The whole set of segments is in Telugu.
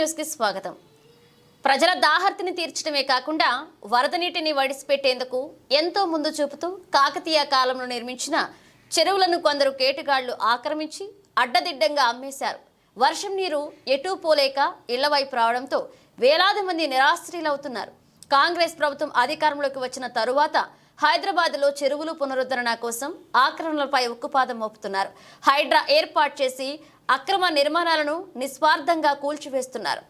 న్యూస్ కి స్వాగతం. ప్రజల దాహర్తిని తీర్చడమే కాకుండా వరద నీటిని వడిసిపెట్టేందుకు ఎంతో ముందు చూపుతూ కాకతీయ కాలంలో నిర్మించిన చెరువులను కొందరు కేటుగాళ్లు ఆక్రమించి అడ్డదిడ్డంగా అమ్మేశారు. వర్షం నీరు ఎటూ పోలేక ఇళ్లవైపు రావడంతో వేలాది మంది నిరాశ్రయులవుతున్నారు. కాంగ్రెస్ ప్రభుత్వం అధికారంలోకి వచ్చిన తరువాత హైదరాబాద్లో చెరువులు పునరుద్ధరణ కోసం ఆక్రమణలపై ఉక్కుపాదం మోపుతున్నారు. హైడ్రా ఏర్పాటు చేసి అక్రమ నిర్మాణాలను నిస్వార్థంగా కూల్చివేస్తున్నారు.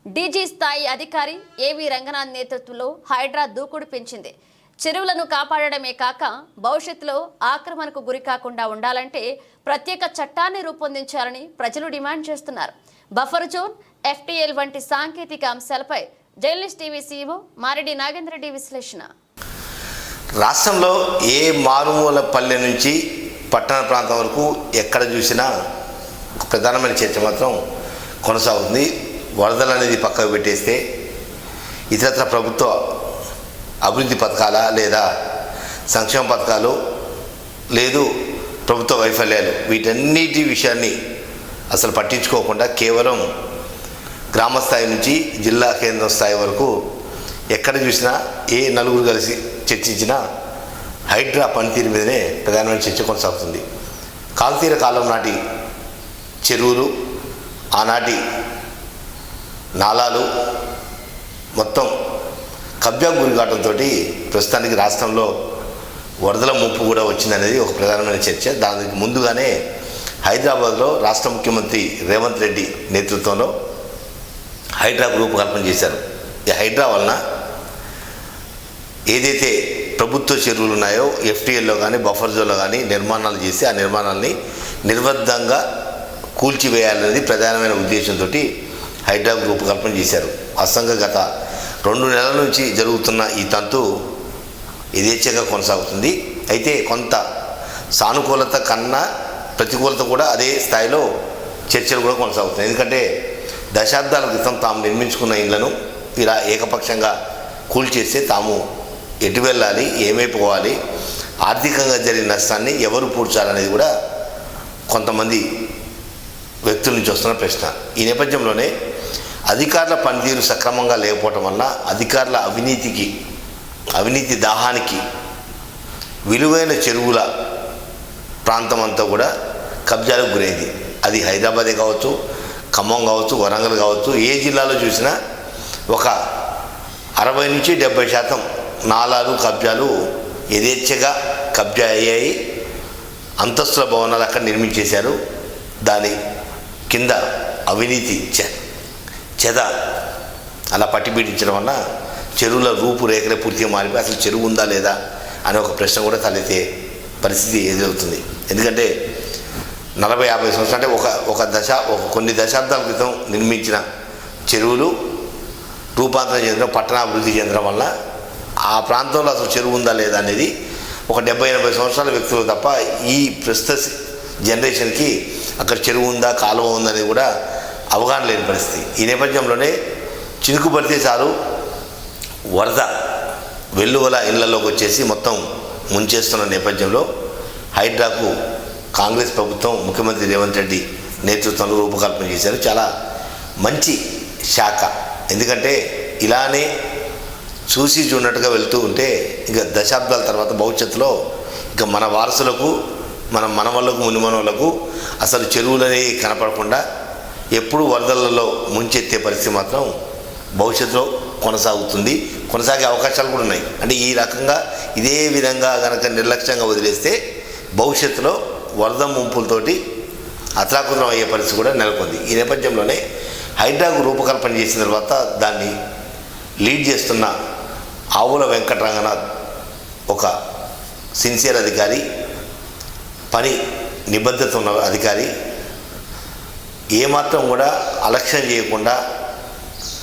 డీజీ స్థాయి అధికారి ఏవి రంగనాథ్ నేతృత్వంలో హైడ్రా దూకుడు పెంచింది. చెరువులను కాపాడడమే కాక భవిష్యత్తులో ఆక్రమణకు గురి కాకుండా ఉండాలంటే ప్రత్యేక చట్టాన్ని రూపొందించాలని ప్రజలు డిమాండ్ చేస్తున్నారు. బఫర్ జోన్, FTL వంటి సాంకేతిక అంశాలపై journalist TV CEO Mareddy Nagendra Reddy విశ్లేషణ. రాష్ట్రంలో ఏ మారుమూల పల్లె నుంచి పట్టణ ప్రాంతం వరకు ఎక్కడ చూసినా ప్రధానమైన చర్చ మాత్రం కొనసాగుతుంది. వరదలు అనేది పక్కకు పెట్టేస్తే ఇతరత్ర ప్రభుత్వ అభివృద్ధి పథకాల లేదా సంక్షేమ పథకాలు లేదు ప్రభుత్వ వైఫల్యాలు వీటన్నిటి విషయాన్ని అసలు పట్టించుకోకుండా కేవలం గ్రామ స్థాయి నుంచి జిల్లా కేంద్ర స్థాయి వరకు ఎక్కడ చూసినా ఏ నలుగురు కలిసి చర్చించినా హైడ్రా పనితీరు మీదనే ప్రధానమైన చర్చ కొనసాగుతుంది. కాకతీయ కాలం నాటి చెరువులు, ఆనాటి నాలాలు మొత్తం కబ్జాకు గురి కావడంతో ప్రస్తుతానికి రాష్ట్రంలో వరదల ముప్పు కూడా వచ్చిందనేది ఒక ప్రధానమైన చర్చ. దానికి ముందుగానే హైదరాబాద్లో రాష్ట్ర ముఖ్యమంత్రి రేవంత్ రెడ్డి నేతృత్వంలో హైడ్రాకు రూపకల్పన చేశారు. ఈ హైడ్రా వలన ఏదైతే ప్రభుత్వ చెరువులు ఉన్నాయో FTLలో కానీ బఫర్ జోన్లో కానీ నిర్మాణాలు చేసి ఆ నిర్మాణాలని నిర్బద్ధంగా కూల్చివేయాలనేది ప్రధానమైన ఉద్దేశంతో హైడ్రాకు రూపకల్పన చేశారు. వాస్తవంగా గత 2 నెలల నుంచి జరుగుతున్న ఈ తంతు యథేచ్ఛగా కొనసాగుతుంది. అయితే కొంత సానుకూలత కన్నా ప్రతికూలత కూడా అదే స్థాయిలో చర్చలు కూడా కొనసాగుతున్నాయి. ఎందుకంటే దశాబ్దాల క్రితం తాము నిర్మించుకున్న ఇళ్లను ఇలా ఏకపక్షంగా కూల్చేస్తే తాము ఎటు వెళ్ళాలి, ఏమైపోవాలి, ఆర్థికంగా జరిగిన నష్టాన్ని ఎవరు పూడ్చాలనేది కూడా కొంతమంది వ్యక్తుల నుంచి వస్తున్న ప్రశ్న. ఈ నేపథ్యంలోనే అధికారుల పనితీరు సక్రమంగా లేకపోవటం వల్ల అధికారుల అవినీతి దాహానికి విలువైన చెరువుల ప్రాంతం అంతా కూడా కబ్జాలకు గురైంది. అది హైదరాబాదే కావచ్చు, ఖమ్మం కావచ్చు, వరంగల్ కావచ్చు, ఏ జిల్లాలో చూసినా ఒక 60 నుంచి 70% నాలాలు కబ్జాలు యథేచ్ఛగా కబ్జా అయ్యాయి. అంతస్తుల భవనాలు అక్కడ నిర్మించేశారు. దాని కింద అవినీతి చెద అలా పట్టిపీడించడం వల్ల చెరువుల రూపురేఖలే పూర్తిగా మారిపోయి అసలు చెరువు ఉందా లేదా అనే ఒక ప్రశ్న కూడా తలెత్తే పరిస్థితి ఎదురవుతుంది. ఎందుకంటే 40-50 సంవత్సరాలు అంటే కొన్ని దశాబ్దాల క్రితం నిర్మించిన చెరువులు రూపాంతరం చెందడం, పట్టణాభివృద్ధి చెందడం వల్ల ఆ ప్రాంతంలో అసలు చెరువు ఉందా లేదా అనేది ఒక 70-80 సంవత్సరాల వ్యక్తులు తప్ప ఈ ప్రస్తుత జనరేషన్కి అక్కడ చెరువు ఉందా, కాలువ ఉందా అనేది కూడా అవగాహన లేని పరిస్థితి. ఈ నేపథ్యంలోనే చినుకు పడితే చాలు వరద వెల్లువల ఇళ్లలోకి వచ్చేసి మొత్తం ముంచేస్తున్న నేపథ్యంలో హైడ్రాకు కాంగ్రెస్ ప్రభుత్వం ముఖ్యమంత్రి రేవంత్ రెడ్డి నేతృత్వంలో రూపకల్పన చేశారు. చాలా మంచి శాఖ. ఎందుకంటే ఇలానే చూసి చూడనట్టుగా వెళ్తూ ఉంటే ఇక దశాబ్దాల తర్వాత భవిష్యత్తులో ఇక మన వారసులకు, మన మనవళ్ళకు, మునిమనవలకు అసలు చెరువులనే కనపడకుండా ఎప్పుడు వరదలలో ముంచెత్తే పరిస్థితి మాత్రం భవిష్యత్తులో కొనసాగే అవకాశాలు కూడా ఉన్నాయి. అంటే ఈ రకంగా ఇదే విధంగా కనుక నిర్లక్ష్యంగా వదిలేస్తే భవిష్యత్తులో వరద ముంపులతోటి అతలాకుతలం అయ్యే పరిస్థితి కూడా నెలకొంది. ఈ నేపథ్యంలోనే హైడ్రాకు రూపకల్పన చేసిన తర్వాత దాన్ని లీడ్ చేస్తున్న ఆవుల వెంకటరంగనాథ్ ఒక సిన్సియర్ అధికారి, పని నిబద్ధత ఉన్న అధికారి, ఏమాత్రం కూడా అలక్ష్యం చేయకుండా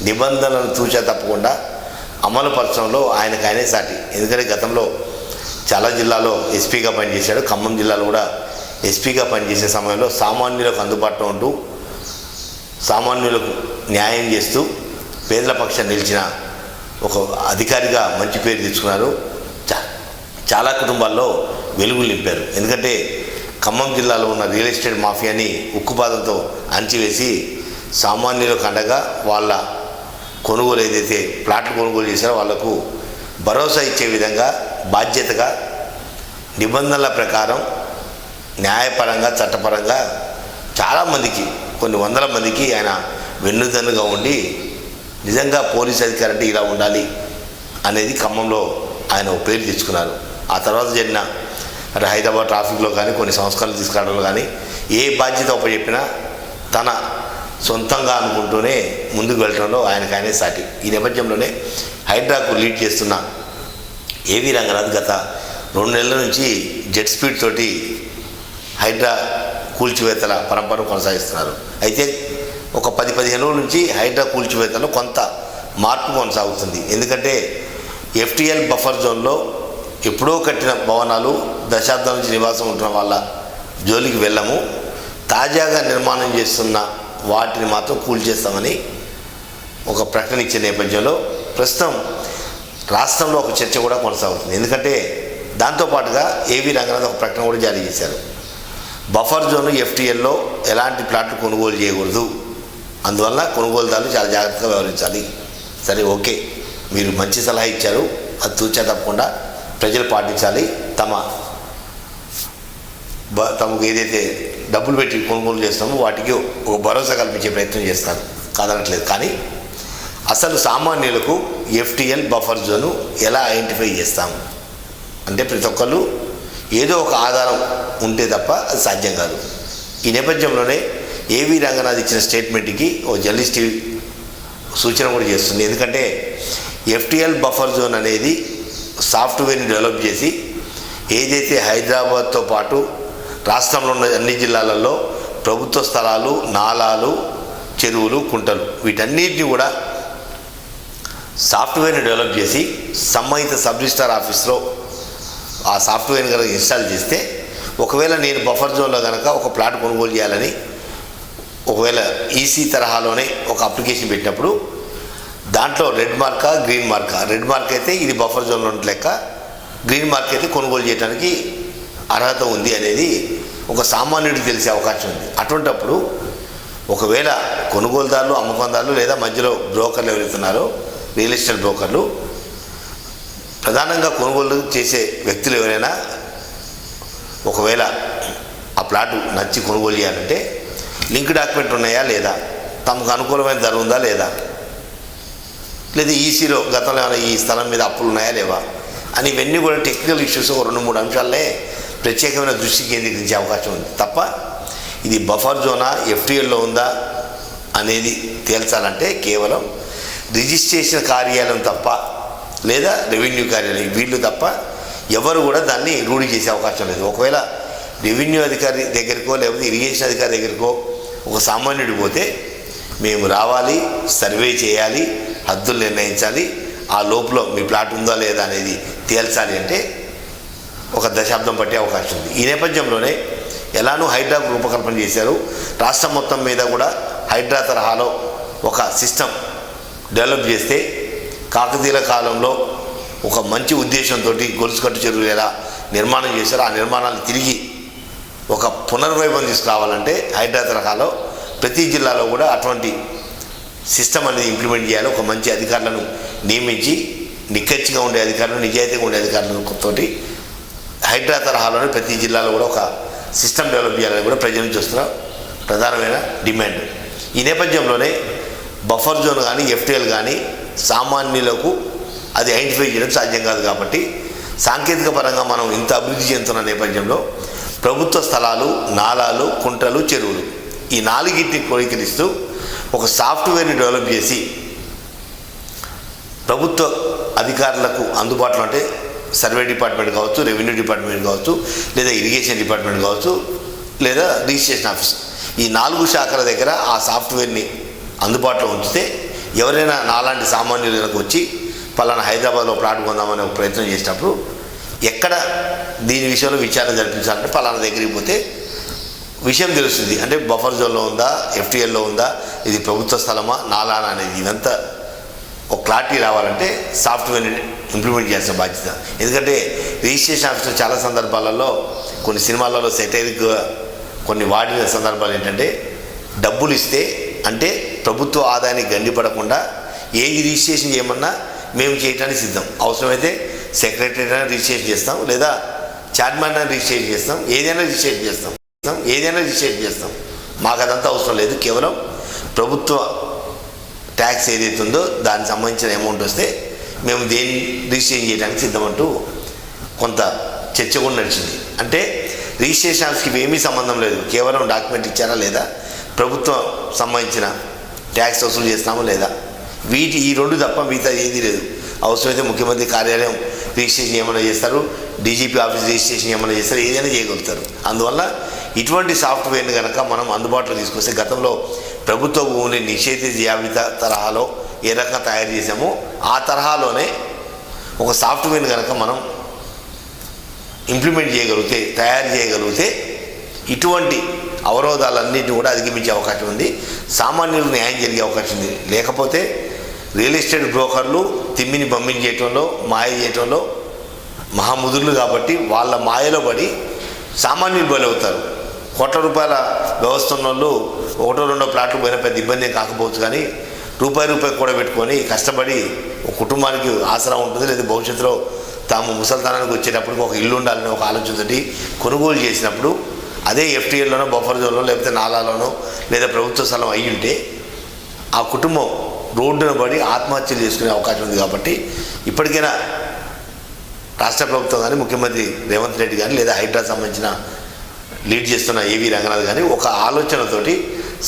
నిబంధనలను తూచా తప్పకుండా అమలు పరచడంలో ఆయనే సాటి. ఎందుకంటే గతంలో చాలా జిల్లాలో ఎస్పీగా పనిచేశాడు. ఖమ్మం జిల్లాలో కూడా ఎస్పీగా పనిచేసే సమయంలో సామాన్యులకు అందుబాటులో ఉంటూ సామాన్యులకు న్యాయం చేస్తూ పేదల పక్షాన్ని నిలిచిన ఒక అధికారిగా మంచి పేరు తెచ్చుకున్నారు. చాలా కుటుంబాల్లో వెలుగులు నింపారు. ఎందుకంటే ఖమ్మం జిల్లాలో ఉన్న రియల్ ఎస్టేట్ మాఫియాని ఉక్కుపాదంతో అణచివేసి సామాన్యులకు అండగా వాళ్ళ కొనుగోలు ఏదైతే ప్లాట్లు కొనుగోలు చేశారో వాళ్లకు భరోసా ఇచ్చే విధంగా బాధ్యతగా నిబంధనల ప్రకారం న్యాయపరంగా చట్టపరంగా చాలామందికి కొన్ని వందల మందికి ఆయన వెన్నుదన్నుగా ఉండి నిజంగా పోలీస్ అధికారి అంటే ఇలా ఉండాలి అనేది ఖమ్మంలో ఆయన ఒక పేరు తెచ్చుకున్నారు. ఆ తర్వాత జరిగిన అంటే హైదరాబాద్ ట్రాఫిక్లో కానీ కొన్ని సంస్కరణలు తీసుకురావడంలో కానీ ఏ బాధ్యత చెప్పినా తన సొంతంగా అనుకుంటూనే ముందుకు వెళ్ళడంలో ఆయనకైనా సాటి. ఈ నేపథ్యంలోనే హైడ్రాకు లీడ్ చేస్తున్న ఏవి రంగనాథ్ గత 2 నెలల నుంచి జెట్ స్పీడ్ తోటి హైడ్రా కూల్చివేతల పరంపరను కొనసాగిస్తున్నారు. అయితే ఒక 10-15 రోజుల నుంచి హైడ్రా కూల్చివేతలో కొంత మార్పు కొనసాగుతుంది. ఎందుకంటే FTL బఫర్ జోన్లో ఎప్పుడో కట్టిన భవనాలు దశాబ్దాల నుంచి నివాసం ఉంటున్న వాళ్ళ జోలికి వెళ్ళము, తాజాగా నిర్మాణం చేస్తున్న వాటిని మాత్రం కూల్చేస్తామని ఒక ప్రకటన ఇచ్చే నేపథ్యంలో ప్రస్తుతం రాష్ట్రంలో ఒక చర్చ కూడా కొనసాగుతుంది. ఎందుకంటే దాంతోపాటుగా ఏవి రంగనాథ్ ఒక ప్రకటన కూడా జారీ చేశారు. బఫర్ జోన్ FTLలో ఎలాంటి ప్లాట్లు కొనుగోలు చేయకూడదు, అందువల్ల కొనుగోలుదారులు చాలా జాగ్రత్తగా వ్యవహరించాలి. సరే, ఓకే, మీరు మంచి సలహా ఇచ్చారు, అది తూచా తప్పకుండా ప్రజలు పాటించాలి. తమకు ఏదైతే డబ్బులు పెట్టి కొనుగోలు చేస్తామో వాటికి ఒక భరోసా కల్పించే ప్రయత్నం చేస్తారు, కాదనట్లేదు. కానీ అసలు సామాన్యులకు FTL బఫర్ జోను ఎలా ఐడెంటిఫై చేస్తాము అంటే ప్రతి ఒక్కళ్ళు ఏదో ఒక ఆధారం ఉంటే తప్ప అది సాధ్యం కాదు. ఈ నేపథ్యంలోనే ఏవి రంగనాథ్ ఇచ్చిన స్టేట్మెంట్కి ఓ జర్నలిస్ట్ సూచన కూడా చేస్తుంది. ఎందుకంటే FTL బఫర్ జోన్ అనేది సాఫ్ట్వేర్ని డెవలప్ చేసి ఏదైతే హైదరాబాద్తో పాటు రాష్ట్రంలో ఉన్న అన్ని జిల్లాలలో ప్రభుత్వ స్థలాలు, నాలాలు, చెరువులు, కుంటలు వీటన్నిటిని కూడా సాఫ్ట్వేర్ని డెవలప్ చేసి సంబంధిత సబ్ రిజిస్ట్రార్ ఆఫీస్లో ఆ సాఫ్ట్వేర్ని కనుక ఇన్స్టాల్ చేస్తే ఒకవేళ నేను బఫర్ జోన్లో కనుక ఒక ప్లాట్ కొనుగోలు చేయాలని ఒకవేళ ఈసీ తరహాలోనే ఒక అప్లికేషన్ పెట్టినప్పుడు దాంట్లో red markka green markka, red mark అయితే ఇది బఫర్ జోన్లో లెక్క, గ్రీన్ మార్క్ అయితే కొనుగోలు చేయడానికి అర్హత ఉంది అనేది ఒక సామాన్యుడికి తెలిసే అవకాశం ఉంది. అటువంటప్పుడు ఒకవేళ కొనుగోలుదారులు, అమ్మకందారులు లేదా మధ్యలో బ్రోకర్లు ఎవరైతున్నారో రియల్ ఎస్టేట్ బ్రోకర్లు, ప్రధానంగా కొనుగోలు చేసే వ్యక్తులు ఎవరైనా ఒకవేళ ఆ ప్లాటు నచ్చి కొనుగోలు చేయాలంటే లింక్ డాక్యుమెంట్ ఉన్నాయా లేదా, తమకు అనుకూలమైన ధర ఉందా లేదా, లేదా ఈసీలో గతంలో ఈ స్థలం మీద అప్పులు ఉన్నాయా లేవా అని ఇవన్నీ కూడా టెక్నికల్ ఇష్యూస్ ఒక 2-3 అంశాలనే ప్రత్యేకమైన దృష్టి కేంద్రీకరించే అవకాశం ఉంది తప్ప ఇది బఫర్ జోనా FTLలో ఉందా అనేది తేల్చాలంటే కేవలం రిజిస్ట్రేషన్ కార్యాలయం తప్ప లేదా రెవెన్యూ కార్యాలయం వీళ్ళు తప్ప ఎవరు కూడా దాన్ని రూఢి చేసే అవకాశం లేదు. ఒకవేళ రెవెన్యూ అధికారి దగ్గరికో లేకపోతే ఇరిగేషన్ అధికారి దగ్గరికో ఒక సామాన్యుడు పోతే మేము రావాలి, సర్వే చేయాలి, హద్దులు నిర్ణయించాలి, ఆ లోపల మీ ప్లాట్ ఉందా లేదా అనేది తేల్చాలి అంటే ఒక దశాబ్దం పట్టే అవకాశం ఉంది. ఈ నేపథ్యంలోనే ఎలానూ హైడ్రా రూపకల్పన చేశారు. రాష్ట్రం మొత్తం మీద కూడా హైడ్రా తరహాలో ఒక సిస్టమ్ డెవలప్ చేస్తే కాకతీయుల కాలంలో ఒక మంచి ఉద్దేశంతో గొలుసుకట్టు చెరువులు ఎలా నిర్మాణం చేశారో ఆ నిర్మాణాలు తిరిగి ఒక పునర్వైభవం తీసుకురావాలంటే హైడ్రా తరహాలో ప్రతి జిల్లాలో కూడా అటువంటి సిస్టమ్ అనేది ఇంప్లిమెంట్ చేయాలి. ఒక మంచి అధికారులను నియమించి నిక్కచ్చిగా ఉండే అధికారులు, నిజాయితీగా ఉండే అధికారులతో హైడ్రా తరహాలోనే ప్రతి జిల్లాలో కూడా ఒక సిస్టమ్ డెవలప్ చేయాలని కూడా ప్రజల నుంచి వస్తున్న ప్రధానమైన డిమాండ్. ఈ నేపథ్యంలోనే బఫర్ జోన్ కానీ FTL కానీ సామాన్యులకు అది ఐడెంటిఫై చేయడం సాధ్యం కాదు. కాబట్టి సాంకేతిక పరంగా మనం ఇంత అభివృద్ధి చెందుతున్న నేపథ్యంలో ప్రభుత్వ స్థలాలు, నాలాలు, కుంటలు, చెరువులు ఈ 4టిని క్రోడీకరిస్తూ ఒక సాఫ్ట్వేర్ని డెవలప్ చేసి ప్రభుత్వ అధికారులకు అందుబాటులో అంటే సర్వే డిపార్ట్మెంట్ కావచ్చు, రెవెన్యూ డిపార్ట్మెంట్ కావచ్చు, లేదా ఇరిగేషన్ డిపార్ట్మెంట్ కావచ్చు, లేదా రిజిస్ట్రేషన్ ఆఫీస్ ఈ 4 శాఖల దగ్గర ఆ సాఫ్ట్వేర్ని అందుబాటులో ఉంచితే ఎవరైనా నాలాంటి సామాన్యులకు వచ్చి పలానా హైదరాబాద్లో ప్లాట్ కొందామనే ఒక ప్రయత్నం చేసినప్పుడు ఎక్కడ దీని విషయంలో విచారణ జరిపించాలంటే పలానా దగ్గరికి పోతే విషయం తెలుస్తుంది. అంటే బఫర్ జోన్లో ఉందా, FTLలో ఉందా, ఇది ప్రభుత్వ స్థలమా, నాలానా అనేది ఇదంతా ఒక క్లారిటీ రావాలంటే సాఫ్ట్వేర్ని ఇంప్లిమెంట్ చేయాల్సిన బాధ్యత. ఎందుకంటే రిజిస్ట్రేషన్ ఆఫీస్లో చాలా సందర్భాలలో కొన్ని సినిమాలలో సెటైరిక్ కొన్ని వాడిన సందర్భాలు ఏంటంటే డబ్బులు ఇస్తే అంటే ప్రభుత్వ ఆదాయానికి గండిపడకుండా ఏది రిజిస్ట్రేషన్ చేయమన్నా మేము చేయడానికి సిద్ధం. అవసరమైతే సెక్రటరీ అయినా రిజిస్ట్రేషన్ చేస్తాం, లేదా చార్జ్మ్యాన్ అయినా రిజిస్ట్రేషన్ చేస్తాం, ఏదైనా రిజిస్ట్రేషన్ చేస్తాం. మాకు అదంతా అవసరం లేదు. కేవలం ప్రభుత్వ ట్యాక్స్ ఏదైతే ఉందో దానికి సంబంధించిన అమౌంట్ వస్తే మేము దేన్ని రిజిస్ట్రేషన్ చేయడానికి సిద్ధమంటూ కొంత చర్చ కూడా నడిచింది. అంటే రిజిస్ట్రేషన్స్కి ఏమీ సంబంధం లేదు, కేవలం డాక్యుమెంట్ ఇచ్చారా లేదా, ప్రభుత్వం సంబంధించిన ట్యాక్స్ వసూలు చేస్తున్నామా లేదా, ఈ రెండు తప్ప మిగతా ఏదీ లేదు. అవసరమైతే ముఖ్యమంత్రి కార్యాలయం రిజిస్ట్రేషన్ ఏమైనా చేస్తారు, డీజీపీ ఆఫీస్ రిజిస్ట్రేషన్ ఏమైనా చేస్తారు, ఏదైనా చేయగలుగుతారు. అందువల్ల ఇటువంటి సాఫ్ట్వేర్ని కనుక మనం అందుబాటులో తీసుకొస్తే, గతంలో ప్రభుత్వ భూమిని నిషేధిత జాబితా తరహాలో ఏ రకంగా తయారు చేసామో ఆ తరహాలోనే ఒక సాఫ్ట్వేర్ని కనుక మనం ఇంప్లిమెంట్ చేయగలిగితే, తయారు చేయగలిగితే ఇటువంటి అవరోధాలన్నింటినీ కూడా అధిగమించే అవకాశం ఉంది. సామాన్యులకు న్యాయం జరిగే అవకాశం ఉంది. లేకపోతే రియల్ ఎస్టేట్ బ్రోకర్లు తిమ్మిని పంపించేయటంలో, మాయ చేయటంలో మహాముదుర్లు కాబట్టి వాళ్ళ మాయలో పడి సామాన్యులు బలవుతారు. కోట్ల రూపాయల వ్యవస్థ ఉన్న వాళ్ళు ఒకటో రెండో ప్లాట్లు పోయినా పెద్ద ఇబ్బంది కాకపోవచ్చు, కానీ రూపాయి కూడా పెట్టుకొని కష్టపడి ఒక కుటుంబానికి ఆసరా ఉంటుంది. లేదా భవిష్యత్తులో తాము ముసల్తానానికి వచ్చేటప్పటికి ఒక ఇల్లు ఉండాలని ఒక ఆలోచనతోటి కొనుగోలు చేసినప్పుడు అదే ఎఫ్టీఎల్లోనో బఫర్ జోన్లో లేకపోతే నాలాలోనో లేదా ప్రభుత్వ స్థలం అయ్యి ఉంటే ఆ కుటుంబం రోడ్డున పడి ఆత్మహత్యలు చేసుకునే అవకాశం ఉంది. కాబట్టి ఇప్పటికైనా రాష్ట్ర ప్రభుత్వం కానీ, ముఖ్యమంత్రి రేవంత్ రెడ్డి కానీ, లేదా హైడ్రా సంబంధించిన లీడ్ చేస్తున్న ఏవి రంగనాథ్ కానీ ఒక ఆలోచనతోటి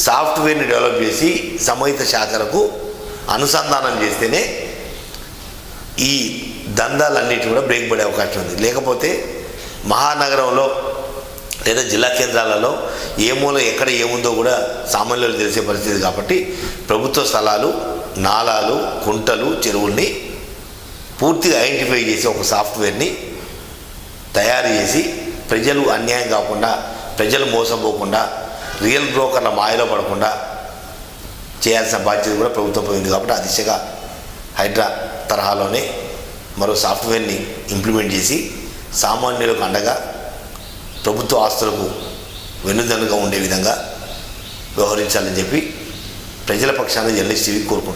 సాఫ్ట్వేర్ని డెవలప్ చేసి సంబంధిత శాఖలకు అనుసంధానం చేస్తేనే ఈ దందాలన్నిటి కూడా బ్రేక్ పడే అవకాశం ఉంది. లేకపోతే మహానగరంలో లేదా జిల్లా కేంద్రాలలో ఏ మూల ఎక్కడ ఏముందో కూడా సామాన్యులు తెలిసే పరిస్థితి. కాబట్టి ప్రభుత్వ స్థలాలు, నాలాలు, కుంటలు, చెరువుల్ని పూర్తిగా ఐడెంటిఫై చేసి ఒక సాఫ్ట్వేర్ని తయారు చేసి ప్రజలు అన్యాయం కాకుండా, ప్రజలు మోసపోకుండా, రియల్ బ్రోకర్ల మాయలో పడకుండా చేయాల్సిన బాధ్యత కూడా ప్రభుత్వం పోయింది. కాబట్టి ఆ దిశగా హైడ్రా తరహాలోనే మరో సాఫ్ట్వేర్ని ఇంప్లిమెంట్ చేసి సామాన్యులకు అండగా, ప్రభుత్వ ఆస్తులకు వెన్నుదన్నుగా ఉండే విధంగా వ్యవహరించాలని చెప్పి ప్రజల పక్షాన జర్నలిస్ట్ టీవీ కోరుకుంటున్నారు.